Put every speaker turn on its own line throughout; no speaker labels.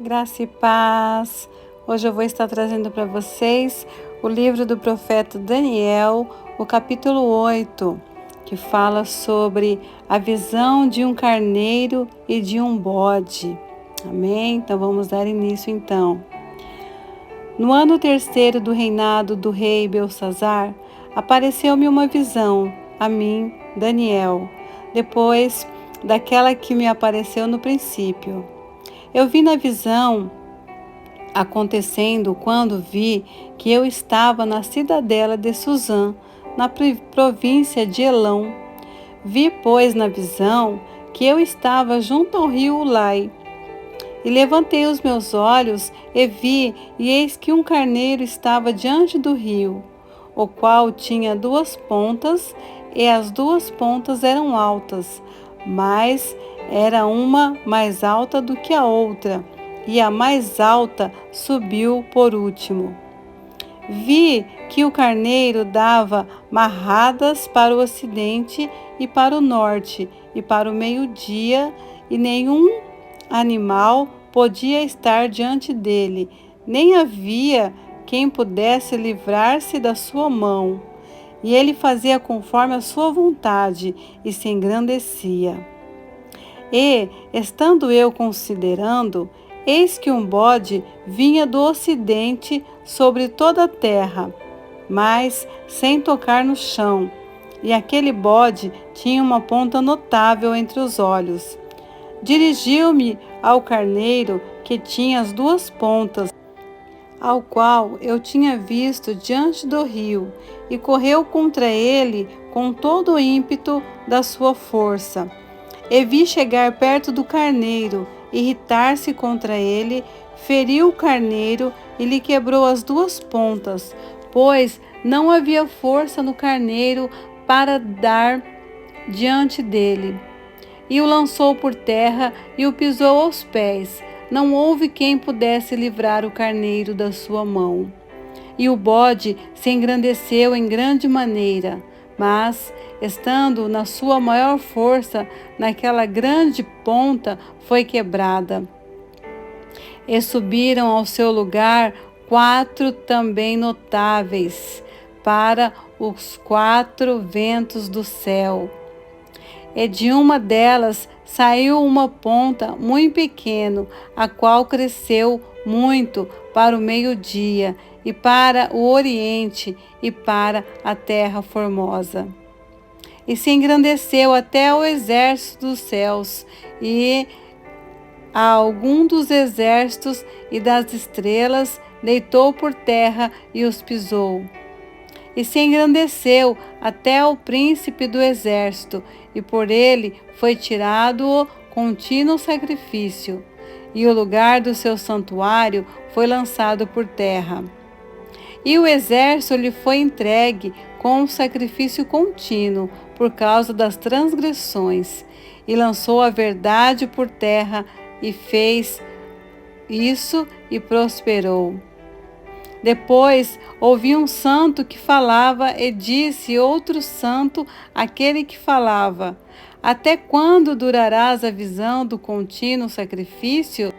Graça e paz. Hoje eu vou estar trazendo para vocês o livro do profeta Daniel, o capítulo 8, que fala sobre a visão de um carneiro e de um bode. Amém? Então vamos dar início então. No ano terceiro do reinado do rei Belsazzar, apareceu-me uma visão, a mim, Daniel, depois daquela que me apareceu no princípio. Eu vi na visão acontecendo quando vi que eu estava na cidadela de Suzã, na província de Elão. Vi, pois, na visão que eu estava junto ao rio Ulai. E levantei os meus olhos e vi, e eis que um carneiro estava diante do rio, o qual tinha duas pontas, e as duas pontas eram altas, mas era uma mais alta do que a outra, e a mais alta subiu por último. Vi que o carneiro dava marradas para o ocidente e para o norte, e para o meio-dia, e nenhum animal podia estar diante dele, nem havia quem pudesse livrar-se da sua mão. E ele fazia conforme a sua vontade e se engrandecia. E, estando eu considerando, eis que um bode vinha do ocidente sobre toda a terra, mas sem tocar no chão. E aquele bode tinha uma ponta notável entre os olhos. Dirigiu-me ao carneiro que tinha as duas pontas, ao qual eu tinha visto diante do rio, e correu contra ele com todo o ímpeto da sua força. E vi chegar perto do carneiro, irritar-se contra ele, feriu o carneiro e lhe quebrou as duas pontas, pois não havia força no carneiro para dar diante dele. E o lançou por terra e o pisou aos pés. Não houve quem pudesse livrar o carneiro da sua mão. E o bode se engrandeceu em grande maneira, mas, estando na sua maior força, naquela grande ponta foi quebrada. E subiram ao seu lugar 4 também notáveis, para os 4 ventos do céu. E de uma delas saiu uma ponta muito pequena, a qual cresceu muito para o meio-dia, e para o oriente, e para a terra formosa. E se engrandeceu até o exército dos céus, e a algum dos exércitos e das estrelas deitou por terra e os pisou. E se engrandeceu até o príncipe do exército, e por ele foi tirado o contínuo sacrifício, e o lugar do seu santuário foi lançado por terra. E o exército lhe foi entregue com o sacrifício contínuo, por causa das transgressões, e lançou a verdade por terra, e fez isso e prosperou. Depois ouvi um santo que falava, e disse outro santo àquele que falava: Até quando durarás a visão do contínuo sacrifício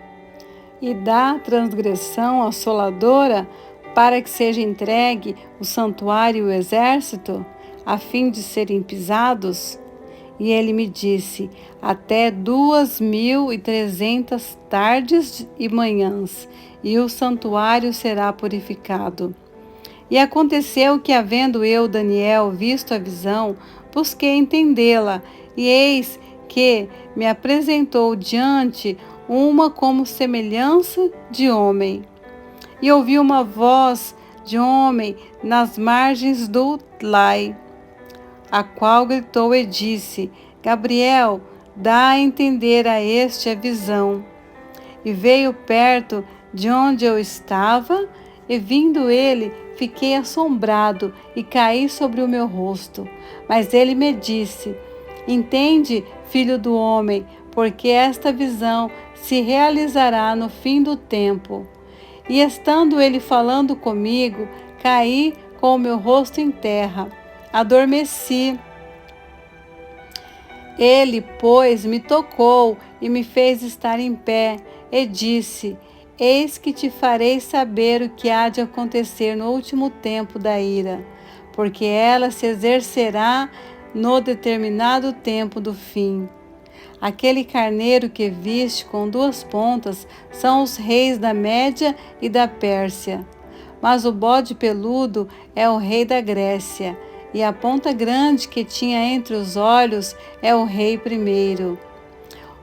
e da transgressão assoladora, para que seja entregue o santuário e o exército, a fim de serem pisados? E ele me disse: Até 2.300 tardes e manhãs, e o santuário será purificado. E aconteceu que, havendo eu, Daniel, visto a visão, busquei entendê-la, e eis que me apresentou diante uma como semelhança de homem. E ouvi uma voz de homem nas margens do Ulai, a qual gritou e disse: Gabriel, dá a entender a este a visão. E veio perto de onde eu estava, e vindo ele, fiquei assombrado e caí sobre o meu rosto. Mas ele me disse: Entende, filho do homem, porque esta visão se realizará no fim do tempo. E estando ele falando comigo, caí com o meu rosto em terra, adormeci. Ele, pois, me tocou e me fez estar em pé, e disse: Eis que te farei saber o que há de acontecer no último tempo da ira, porque ela se exercerá no determinado tempo do fim. Aquele carneiro que viste com duas pontas são os reis da Média e da Pérsia. Mas o bode peludo é o rei da Grécia, e a ponta grande que tinha entre os olhos é o rei primeiro.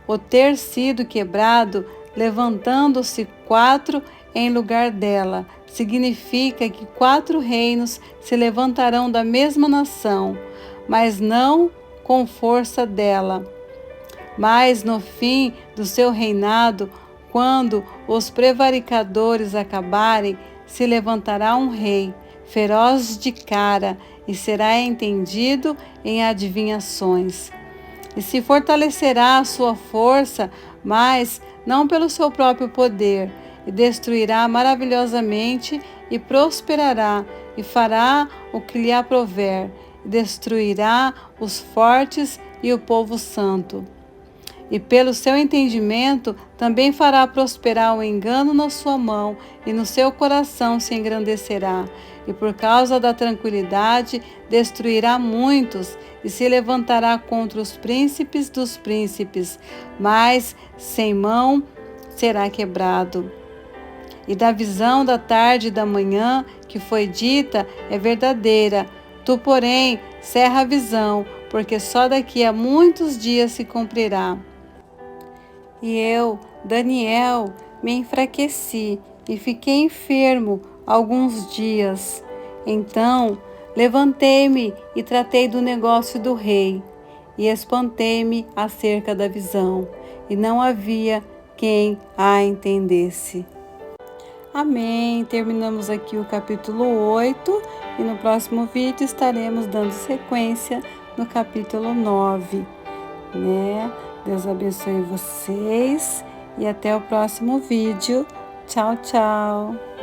O ter sido quebrado, levantando-se 4 em lugar dela, significa que 4 reinos se levantarão da mesma nação, mas não com força dela. Mas no fim do seu reinado, quando os prevaricadores acabarem, se levantará um rei, feroz de cara, e será entendido em adivinhações. E se fortalecerá a sua força, mas não pelo seu próprio poder, e destruirá maravilhosamente, e prosperará, e fará o que lhe aprouver, e destruirá os fortes e o povo santo. E pelo seu entendimento também fará prosperar o engano na sua mão, e no seu coração se engrandecerá. E por causa da tranquilidade destruirá muitos, e se levantará contra os príncipes dos príncipes, mas sem mão será quebrado. E da visão da tarde e da manhã que foi dita é verdadeira. Tu, porém, cerra a visão, porque só daqui a muitos dias se cumprirá. E eu, Daniel, me enfraqueci e fiquei enfermo alguns dias. Então levantei-me e tratei do negócio do rei, e espantei-me acerca da visão, e não havia quem a entendesse. Amém. Terminamos aqui o capítulo 8 e no próximo vídeo estaremos dando sequência no capítulo 9, né? Deus abençoe vocês e até o próximo vídeo. Tchau, tchau.